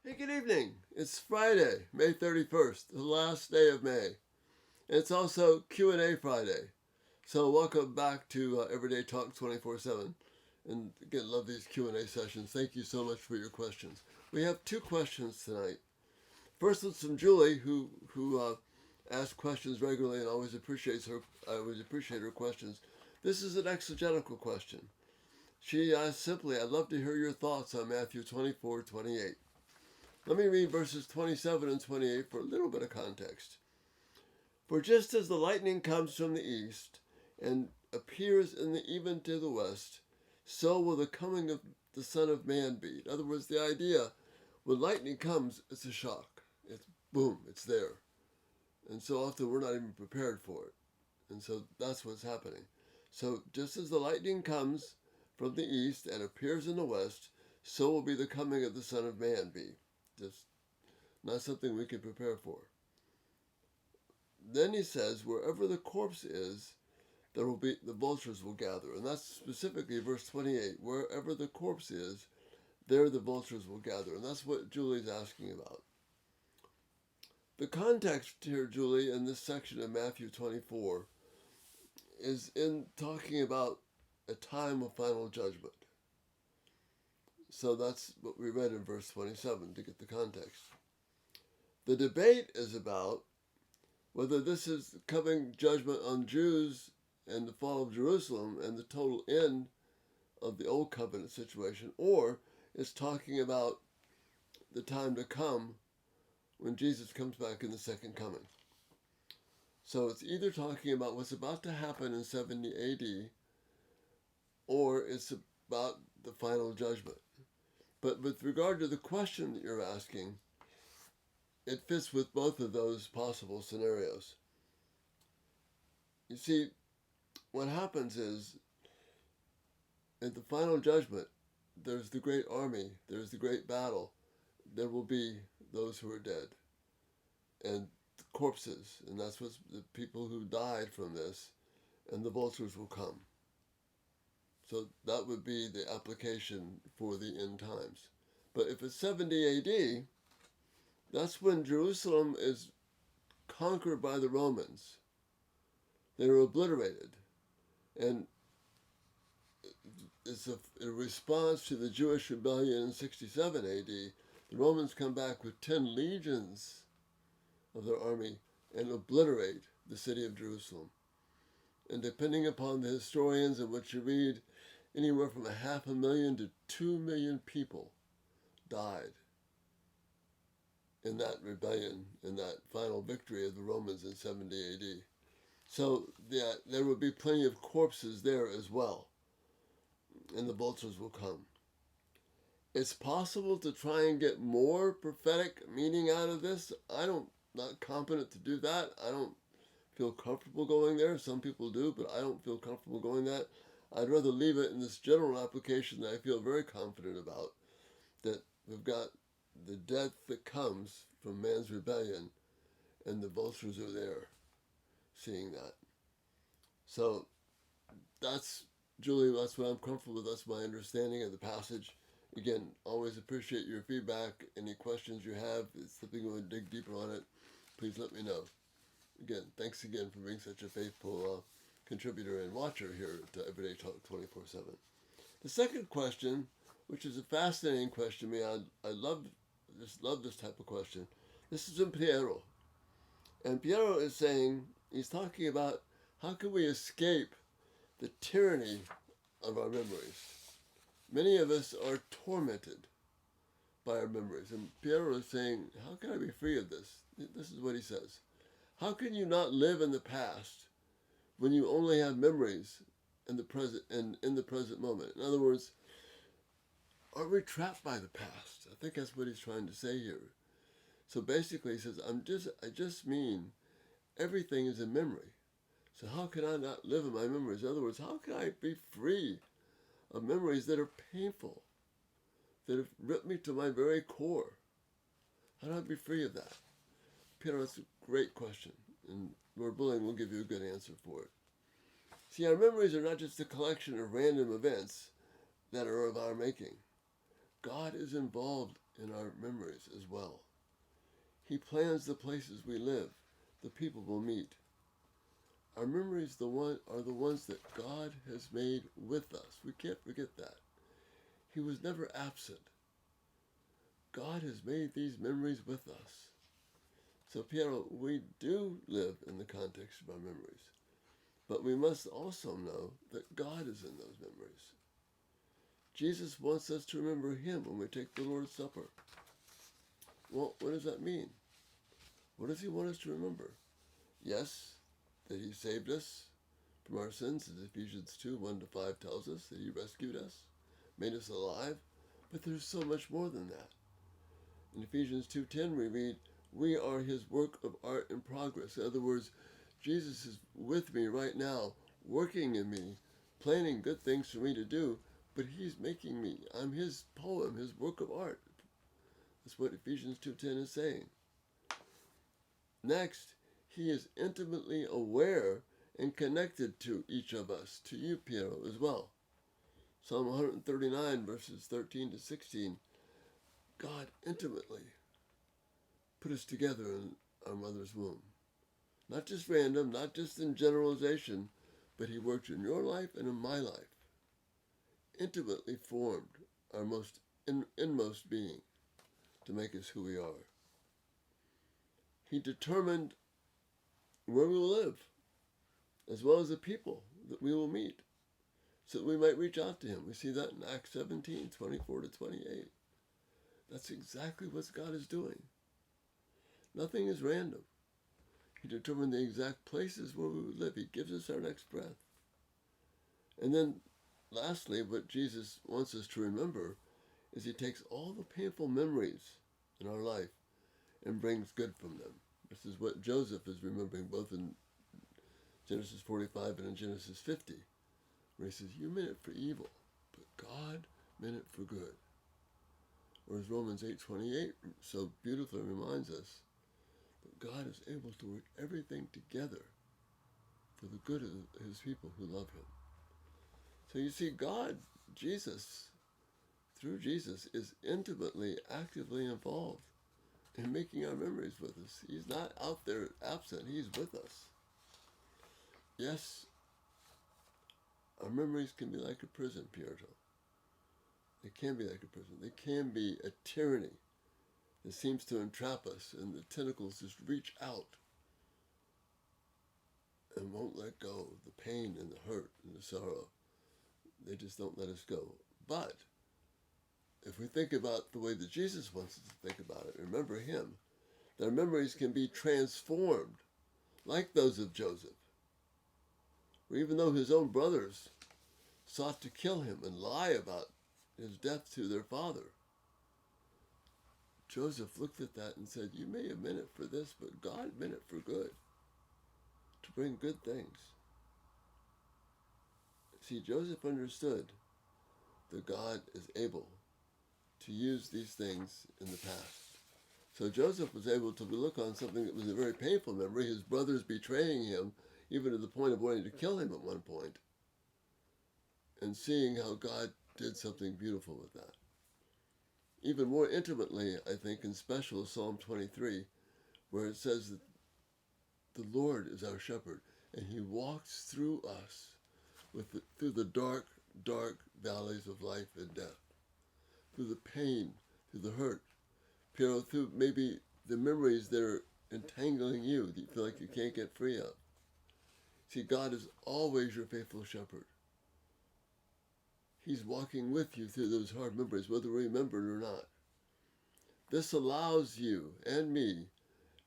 Hey, good evening. It's Friday, May 31st, the last day of May. It's also Q&A Friday. So welcome back to Everyday Talk 24/7. And again, love these Q&A sessions. Thank you so much for your questions. We have two questions tonight. First one's from Julie, who asks questions regularly and always appreciates her. I always appreciate her questions. This is an exegetical question. She asks simply, "I'd love to hear your thoughts on Matthew 24:28." Let me read verses 27 and 28 for a little bit of context. For just as the lightning comes from the east and appears in the even to the west, so will the coming of the Son of Man be. In other words, the idea, when lightning comes, it's a shock. It's boom, it's there. And so often we're not even prepared for it. And so that's what's happening. So just as the lightning comes from the east and appears in the west, so will be the coming of the Son of Man be. Just not something we can prepare for. Then he says, wherever the corpse is, there will be the vultures will gather. And that's specifically verse 28. Wherever the corpse is, there the vultures will gather. And that's what Julie's asking about. The context here, Julie, in this section of Matthew 24 is in talking about a time of final judgment. So that's what we read in verse 27 to get the context. The debate is about whether this is coming judgment on Jews and the fall of Jerusalem and the total end of the old covenant situation, or it's talking about the time to come when Jesus comes back in the second coming. So it's either talking about what's about to happen in 70 AD, or it's about the final judgment. But with regard to the question that you're asking, it fits with both of those possible scenarios. You see, what happens is, at the final judgment, there's the great army, there's the great battle. There will be those who are dead and corpses, and that's what the people who died from this, and the vultures will come. So that would be the application for the end times. But if it's 70 AD, that's when Jerusalem is conquered by the Romans. They were obliterated. And it's a response to the Jewish rebellion in 67 AD. The Romans come back with 10 legions of their army and obliterate the city of Jerusalem. And depending upon the historians and what you read, anywhere from 500,000 to 2 million people died in that rebellion, in that final victory of the Romans in 70 AD. So yeah, there will be plenty of corpses there as well, and the vultures will come. It's possible to try and get more prophetic meaning out of this. Not competent to do that. I don't feel comfortable going there. Some people do, but I don't feel comfortable going that. I'd rather leave it in this general application that I feel very confident about, that we've got the death that comes from man's rebellion, and the vultures are there, seeing that. So that's, Julie, that's what I'm comfortable with. That's my understanding of the passage. Again, always appreciate your feedback. Any questions you have, it's something you want to dig deeper on it, please let me know. Again, thanks again for being such a faithful contributor and watcher here to Everyday Talk 24/7. The second question, which is a fascinating question to me, I love this type of question. This is from Piero. And Piero is saying, he's talking about how can we escape the tyranny of our memories. Many of us are tormented by our memories. And Piero is saying, how can I be free of this? This is what he says. How can you not live in the past when you only have memories in the present and in the present moment? In other words, are we trapped by the past? I think that's what he's trying to say here. So basically he says, I just mean everything is a memory. So how can I not live in my memories? In other words, how can I be free of memories that are painful, that have ripped me to my very core? How do I be free of that? Peter, that's a great question, and Lord willing, we'll give you a good answer for it. See, our memories are not just a collection of random events that are of our making. God is involved in our memories as well. He plans the places we live, the people we'll meet. Our memories are the ones that God has made with us. We can't forget that. He was never absent. God has made these memories with us. So, Piero, we do live in the context of our memories. But we must also know that God is in those memories. Jesus wants us to remember him when we take the Lord's Supper. Well, what does that mean? What does he want us to remember? Yes, that he saved us from our sins, as Ephesians 2, 1-5 tells us, that he rescued us, made us alive, but there's so much more than that. In Ephesians 2:10 we read, we are his work of art in progress. In other words, Jesus is with me right now, working in me, planning good things for me to do, but he's making me. I'm his poem, his work of art. That's what Ephesians 2:10 is saying. Next, he is intimately aware and connected to each of us, to you, Piero, as well. Psalm 139, verses 13-16, God intimately put us together in our mother's womb. Not just random, not just in generalization, but he worked in your life and in my life. Intimately formed our most inmost being to make us who we are. He determined where we will live, as well as the people that we will meet, so that we might reach out to him. We see that in Acts 17, 24-28. That's exactly what God is doing. Nothing is random. He determined the exact places where we would live. He gives us our next breath. And then, lastly, what Jesus wants us to remember is he takes all the painful memories in our life and brings good from them. This is what Joseph is remembering both in Genesis 45 and in Genesis 50, where he says, you meant it for evil, but God meant it for good. Or as Romans 8:28 so beautifully reminds us, that God is able to work everything together for the good of his people who love him. So you see, God, Jesus, through Jesus, is intimately, actively involved in making our memories with us. He's not out there absent. He's with us. Yes, our memories can be like a prison, Piero. They can be like a prison. They can be a tyranny that seems to entrap us, and the tentacles just reach out and won't let go. The pain and the hurt and the sorrow, they just don't let us go. But if we think about the way that Jesus wants us to think about it, remember him, their memories can be transformed, like those of Joseph, where even though his own brothers sought to kill him and lie about his death to their father, Joseph looked at that and said, you may have meant it for this, but God meant it for good, to bring good things. See, Joseph understood that God is able to use these things in the past. So Joseph was able to look on something that was a very painful memory, his brothers betraying him, even to the point of wanting to kill him at one point, and seeing how God did something beautiful with that. Even more intimately, I think, and special is Psalm 23, where it says that the Lord is our shepherd, and he walks through us through the dark, dark valleys of life and death, through the pain, through the hurt, Piero, through maybe the memories that are entangling you, that you feel like you can't get free of. See, God is always your faithful shepherd. He's walking with you through those hard memories, whether we remember it or not. This allows you and me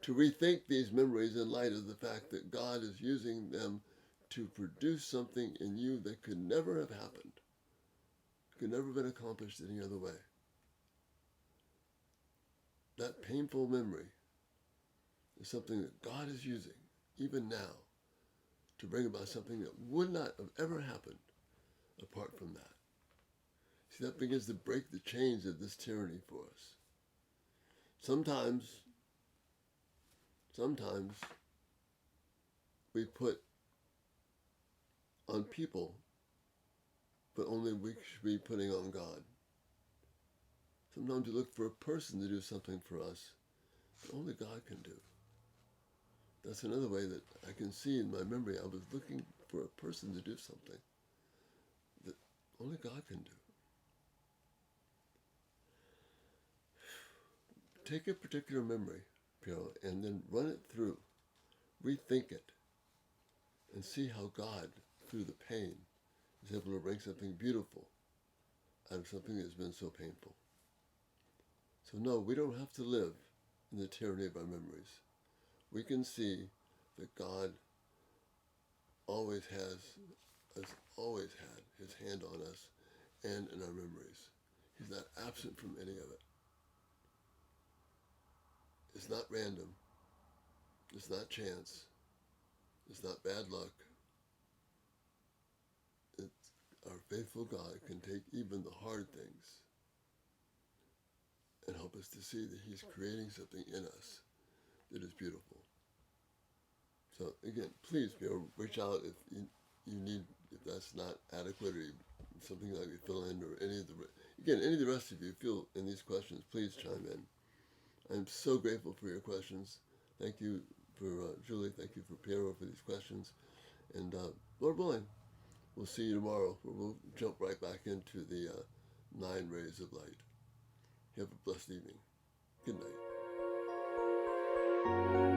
to rethink these memories in light of the fact that God is using them to produce something in you that could never have happened, could never have been accomplished any other way. That painful memory is something that God is using, even now, to bring about something that would not have ever happened apart from that. See, that begins to break the chains of this tyranny for us. Sometimes we put on people, but only we should be putting on God. Sometimes we look for a person to do something for us that only God can do. That's another way that I can see in my memory. I was looking for a person to do something that only God can do. Take a particular memory, Piero, and then run it through, rethink it, and see how God, through the pain, is able to bring something beautiful out of something that's been so painful. So no, we don't have to live in the tyranny of our memories. We can see that God always has always had his hand on us and in our memories. He's not absent from any of it. It's not random. It's not chance. It's not bad luck. It's our faithful God can take even the hard things and help us to see that he's creating something in us that is beautiful. So again, please reach out if you need, if that's not adequate or something like you fill in, or any of the rest of you feel in these questions, please chime in. I'm so grateful for your questions. Thank you for Julie. Thank you for Piero for these questions. And Lord willing, we'll see you tomorrow, where we'll jump right back into the 9 rays of light. Have a blessed evening. Good night.